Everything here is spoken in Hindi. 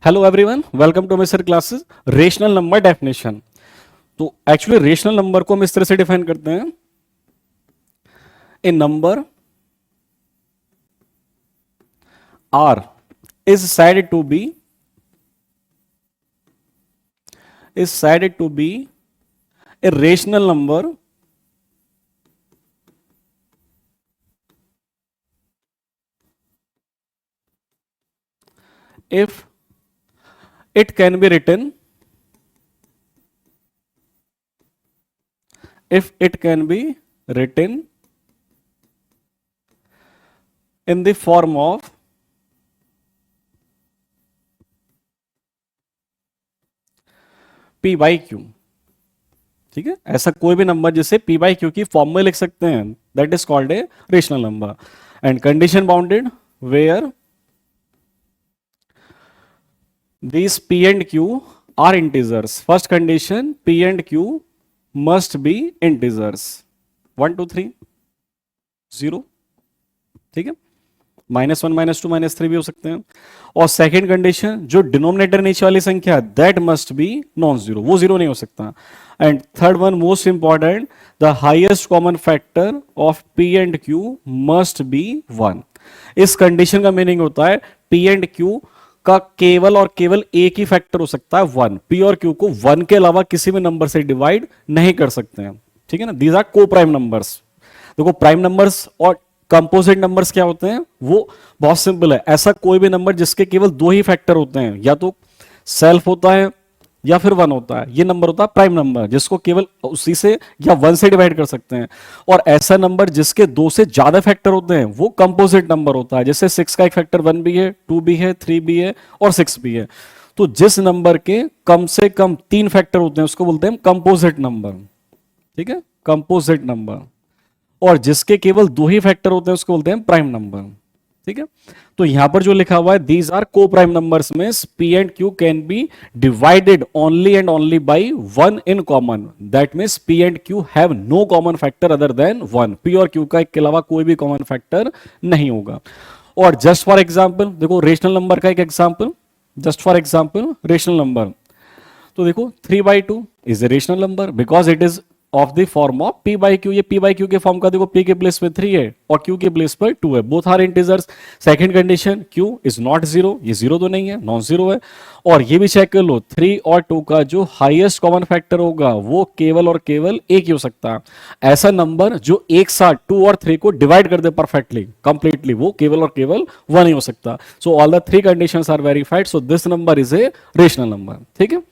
Hello everyone, welcome to Mister Classes. Rational number definition. तो एक्चुअली रेशनल नंबर को हम इस तरह से डिफाइन करते हैं, a number r is said to be a rational number if it can be written in the form of p by q। ठीक है, ऐसा कोई भी नंबर जिसे p by q की फॉर्म में लिख सकते हैं, that is called a rational number. And condition bounded where these p and q are integers। first condition, p and q must be integers, 1 2 3 0। ठीक है, -1 -2 -3 भी हो सकते हैं। और सेकेंड कंडीशन, जो डिनोमिनेटर नीचे वाली संख्या that must be non zero, वो जीरो नहीं हो सकता। And third one most important, the highest common factor of p and q must be 1। इस कंडीशन का मीनिंग होता है p एंड q का केवल और केवल एक ही फैक्टर हो सकता है 1। p और q को 1 के अलावा किसी भी नंबर से डिवाइड नहीं कर सकते हैं। ठीक है ना, these are co prime numbers. देखो, प्राइम नंबर्स और कंपोजिट नंबर्स क्या होते हैं, वो बहुत सिंपल है। ऐसा कोई भी नंबर जिसके केवल दो ही फैक्टर होते हैं, या तो सेल्फ होता है या फिर 1 होता है, ये नंबर होता है प्राइम नंबर, जिसको केवल उसी से या 1 से डिवाइड कर सकते हैं। और ऐसा नंबर जिसके 2 से ज्यादा फैक्टर होते हैं वो कंपोजिट नंबर होता है। जैसे 6 का एक फैक्टर 1 भी है, 2 भी है, 3 भी है और 6 भी है। तो जिस नंबर के कम से कम 3 फैक्टर होते हैं उसको बोलते हैं कंपोजिट नंबर। ठीक है, कंपोजिट नंबर। और जिसके केवल 2 ही फैक्टर होते हैं उसको बोलते हैं प्राइम नंबर। ठीक है, तो यहां पर जो लिखा हुआ है these are co prime numbers में p and q can be divided only and only by 1 in common. That means p and q have no common factor other than 1। p और q का एक के अलावा कोई भी कॉमन फैक्टर नहीं होगा। और जस्ट फॉर एग्जांपल देखो, रेशनल नंबर का एक example, just for example rational number. तो देखो 3/2 is a rational number because it is of the form of p by q। ये p by q के फॉर्म का देखो, p के प्लेस पे 3 है और q के प्लेस पर 2 है, both are integers. Second condition, q is not zero, ये जीरो तो नहीं है, नॉन जीरो है। और ये भी चेक कर लो, 3 और 2 का जो हाईएस्ट कॉमन फैक्टर होगा वो केवल और केवल एक ही हो सकता है। ऐसा नंबर जो एक साथ 2 और 3 को डिवाइड कर दे परफेक्टली कंप्लीटली, वो केवल और केवल 1 ही हो सकता। So all the 3 conditions are verified, so this number is a rational number. ठीक है,